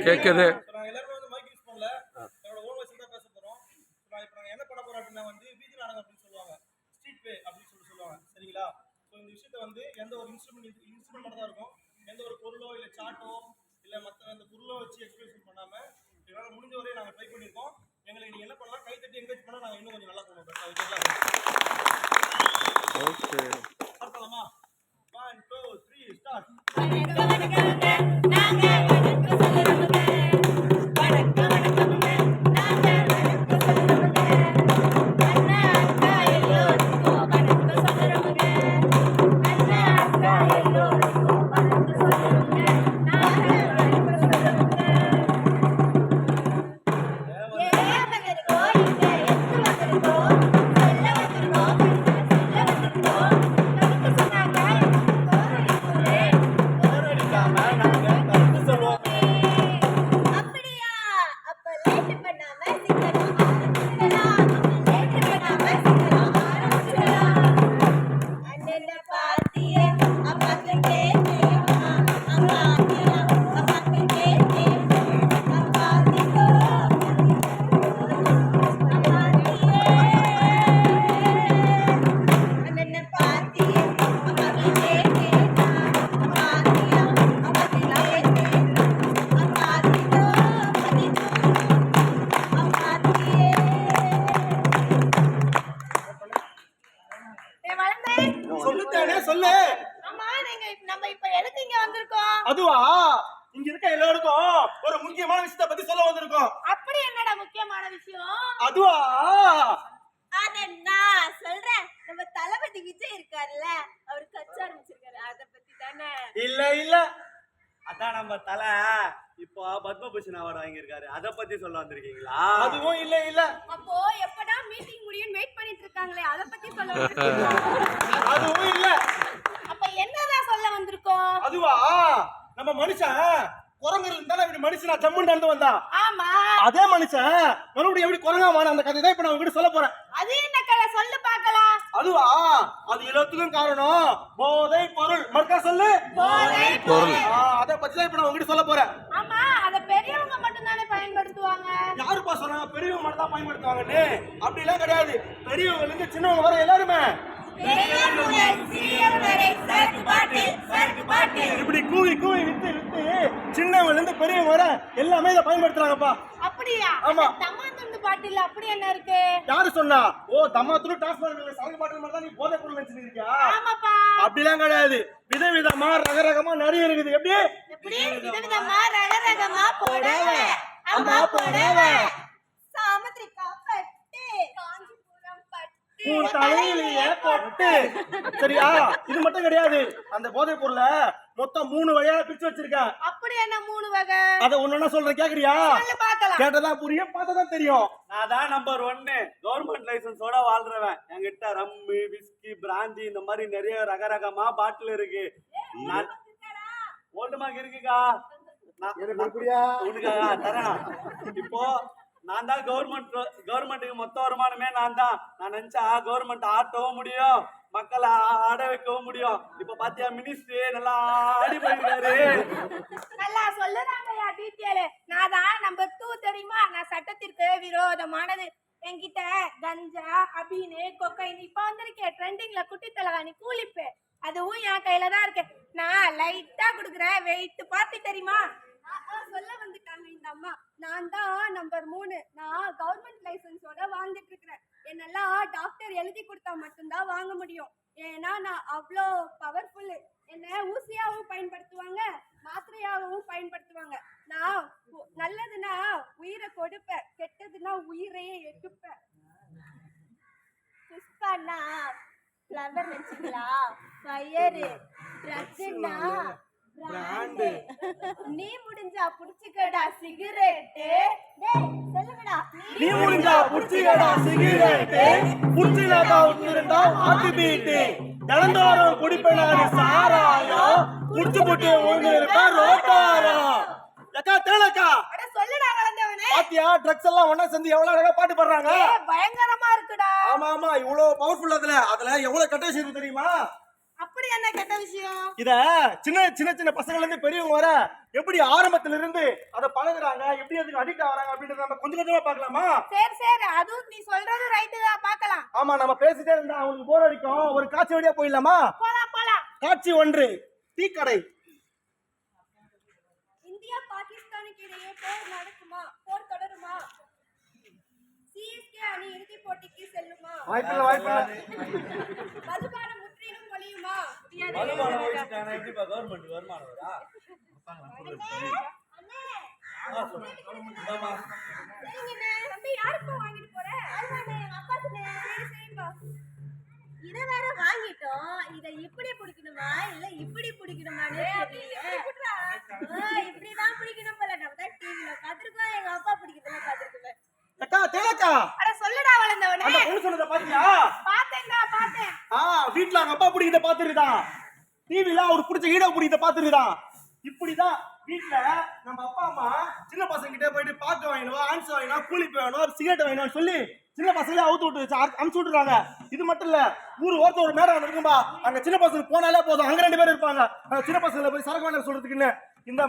கேக்குது. எல்லாருமே வந்து மைக் யூஸ் பண்ணல. என்னோட ஓன் வாய்ஸ்ல தான் பேச போறோம். நான் இப்போ என்ன பண்ண போறோம் அப்படின்னா வந்து வீதி நாடகம் அப்படின்னு சொல்லுவாங்க. ஸ்ட்ரீட் ப்ளே அப்படின்னு சொல்லுவாங்க. சரிங்களா? ஸோ இந்த விஷயத்தை வந்து எந்த ஒரு இன்ஸ்ட்ருமெண்ட் மட்டும் தான் இருக்கும். எந்த ஒரு பொருளோ இல்லை சாட்டோ இல்லை மற்ற அந்த பொருளோ வச்சு எக்ஸ்பிரஷன் பண்ணாம எங்களால் முடிஞ்ச வரையும் நாங்கள் ட்ரை பண்ணியிருக்கோம். எங்களுக்கு நீங்கள் என்ன பண்ணலாம், கை தட்டி என்கரேஜ் பண்ணால் நாங்கள் இன்னும் கொஞ்சம் நல்லா பண்ணுவோம். ஓகே, பார்க்கலாமா? 1 2 3 ஸ்டார்ட். அதுவா, இங்க இருக்க எல்லாருக்கும் ஒரு முக்கியமான விஷயத்தை பத்தி சொல்ல வந்திருக்கோம். அப்படி என்னடா முக்கியமான விஷயம்? அதுவா, அத நான் சொல்றேன். நம்ம தளபதி விஜய் இருக்காருல்ல, அவர் கட்சி ஆரம்பிச்சிருக்காரு, அத பத்தி தானே? இல்ல அதான் நம்ம தலை இப்போ பத்மபூஷன் அவார்டு வாங்கியிருக்காரு, அத பத்தி சொல்ல வந்திருக்கீங்களா? அதுவும் இல்ல. அப்போ எப்படா மீட்டிங் முடியும் வெயிட் பண்ணிட்டு இருக்காங்களே, அத பத்தி சொல்ல வந்திருக்கீங்களா? அதுவும் இல்ல. அப்ப என்னதான் சொல்ல வந்திருக்கோம்? அதுவா, நம்ம மனுஷன் குரங்குல இருந்தாலும் இப்படி மனுஷனா ஜம்முன்னு நடந்து வந்தா, ஆமா, அதே மனுஷன் மறுபடியும் எப்படி குரங்காமான அந்த கதை தான் இப்ப நான் உங்ககிட்ட சொல்ல போறேன். அது என்ன கதை சொல்லு பார்க்கலாம். அதுவா, அது எல்லாத்துக்கும் காரணம் போதை பொருள். மறக்கா சொல்லு, போதை பொருள். அத பத்தி தான் இப்ப நான் உங்ககிட்ட சொல்ல போறேன். ஆமா, அத பெரியவங்க மட்டும் தானே பயன்படுத்துவாங்க. யாருப்பா சொன்னாங்க பெரியவங்க மட்டும் தான் பயன்படுத்துவாங்கன்னு? அப்படி எல்லாம் கிடையாது. பெரியவங்க இருந்து சின்னவங்க வர எல்லாருமே இப்படி கூவி வித்து சின்னவங்க இருந்து பெரியவங்க வர எல்லாமே இதை பயன்படுத்துறாங்கப்பா. அப்படியா? ஆமா. தம்மாத்துண்டு பாட்டில் அப்படி என்ன இருக்கு? யாரு சொன்னா? ஓ, தம்மாத்துண்டு டாஸ்மாக் சாமி பாட்டில் மாதிரி தான் நீ போதை பொருள் நினைச்சிட்டு இருக்கியா? ஆமாப்பா. அப்படிலாம் கிடையாது. விதவிதமா ரகரகமா நிறைய இருக்குது. எப்படி விதவிதமா ரகரகமா போடவே, அம்மா போடவே, சாமத்ரிகா பட்டு, காஞ்சிபுரம் பட்டு, உன் தலையிலேயே பொட்டு. சரியா? இது மட்டும் கிடையாது. அந்த போதை பொருளை மொத்தம் 3 வகையா பிரிச்சு வச்சிருக்கேன். அப்படி என்ன 3 வகை? அத ஒண்ணா சொல்றேன், கேக்குறியா? சொல்லு பார்க்கலாம். கேட்டதா புரியும், பார்த்ததான் தெரியும். நான் தான் நம்பர் 1 கவர்மெண்ட் லைசன்ஸோட வாழ்றவன். என்கிட்ட ரம்மு, விஸ்கி, பிராந்தி இந்த மாதிரி நிறைய ரகரகமா பாட்டில் இருக்கு. நான் ஓல்டுமாக்கு இருக்குக்கா, உனக்கா தரேன். இப்போ நான் தான் கவர்மெண்ட்டுக்கு மொத்த வருமானமே நான் தான். நான் நினைச்சா கவர்மெண்ட் ஆட்டவும் முடியும், மக்களை ஆட வைக்கவும் முடியும். இப்ப பாத்தியா மினிஸ்ட்ரி நல்லா ஆடி போயிருக்காரு. நல்லா சொல்லுறாங்கயா டீட்டெயில். நான் தான் நம்பர் 2 தெரியுமா? நான் சட்டத்திற்கு விரோதமானது. என்கிட்ட கஞ்சா, அபீனு, கொக்கைன் இப்ப வந்திருக்கேன் ட்ரெண்டிங்ல குட்டி தலகாணி கூலிப்பு, அதுவும் என் கையில தான் இருக்கு. நான் லைட்டா குடுக்குறேன், வெயிட் பார்த்து தெரியுமா? சொல்ல வந்துட்டாங்க இந்த அம்மா. நான் தான் நம்பர் 3. நான் கவர்மெண்ட் லைசன்ஸோட வாழ்ந்துட்டு இருக்கிறேன். என்னெல்லாம் டாக்டர் எழுதி கொடுத்தா மட்டும்தான் வாங்க முடியும். ஏன்னா நான் அவ்வளோ பவர்ஃபுல். என்ன ஊசியாவும் பயன்படுத்துவாங்க, மாத்திரையாகவும் பயன்படுத்துவாங்க. நான் நல்லதுன்னா உயிரை கொடுப்பேன், கெட்டதுன்னா உயிரையே எடுப்பேன். புஷ்பானா ஃப்ளவர் வச்சுங்களா, ஃபயரு, ட்ரக்குன்னா பிராண்டு, நீ முடிஞ்சா புடிச்சுக்கடா சிகரெட். டேய் சொல்லுங்கடா, நீ முடிஞ்சா புடிச்சுக்கடா சிகரெட், புடிச்சுலடா உன்னிரண்டா ஆத்தி பீட், ஜலந்தோரம் குடிப்பேனானு சாராயம், புடிச்சு புட்டு ஓடுறப்ப ரோட்டாரம். லக்கா தேலக்கா, அட சொல்லுடா வளந்தவனே. பாத்தியா ட்ரக்ஸ் எல்லாம் ஒண்ணா சேர்ந்து எவ்வளவு அழகா பாட்டு பாடுறாங்க. பயங்கரமா இருக்குடா. ஆமா, இவ்வளவு பவர்ஃபுல். அதுல எவ்வளவு கட்ட விஷயம் தெரியுமா? அப்படி என்ன கெட்ட விஷயம்? இத சின்ன பசங்கள்ல இருந்து பெரியவங்க வர எப்படி ஆரம்பத்துல இருந்து அதை பழகுறாங்க, எப்படி அதுக்கு அடிக்ட் ஆகுறாங்க அப்படின்றத நம்ம கொஞ்சம் கொஞ்சமா பார்க்கலாமா? சரி அதுவும் நீ சொல்றது ரைட்டு தான், பார்க்கலாம். ஆமா, நம்ம பேசிட்டே இருந்தா அவங்களுக்கு போர் அடிக்கும். ஒரு காட்சி வழியா போயிடலாமா? போலாம். காட்சி 1, டீக்கடை. இந்தியா பாகிஸ்தானுக்கு இடையே போர் தொடருமா? சிஎஸ்கே அணி இறுதிப் போட்டிக்கு செல்லுமா? வாய்ப்பில்லை. மதுபானம் முற்றிலும் ஒழியுமா? வருமானம் வச்சுட்டானா எப்படிப்பா கவர்மெண்ட் வருமானம் வரா? தம்பி, யாருப்பா வாங்கிட்டு போற? இதை வேற வாங்கிட்டோம். இத இப்படி பிடிக்கணுமா இல்ல இப்படி பிடிக்கணுமான்னு இப்படிதான் பிடிக்கணும் போல. நம்ம தான் டிவில பாத்துருக்கோம், எங்க அப்பா பிடிக்கிறதுல பாத்துருக்கோம். அக்கா தேனக்கா, அட சொல்லுடா வளர்ந்தவனே. அந்த பொண்ணு சொன்னதை பாத்தியா? பார்த்தேன். வீட்டுல அவங்க அப்பா பிடிக்கிறத பாத்துருதான், டிவில அவருக்கு பிடிச்ச ஹீரோ பிடிக்கிறத பாத்துருதான். இப்படிதான் வீட்டுல நம்ம அப்பா அம்மா சின்ன பசங்க கிட்டே போயிட்டு பாக்கு வாங்கினோம், ஆன்ஸ் வாங்கினோம், கூலி வேணும், சிகரெட் வாங்கினோம்னு சொல்லி சின்ன பசங்களே அவுத்து விட்டு அனுப்பிச்சு விட்டுறாங்க. இது மட்டும் இல்ல, ஊர் ஓரத்துல ஒரு மேடம் இருக்கும்பா, அங்க சின்ன பசங்க போனாலே போதும், அங்க 2 பேர் இருப்பாங்க. சின்ன பசங்களை போய் சரக்கு வாங்க சொல்றதுக்குன்னு இந்த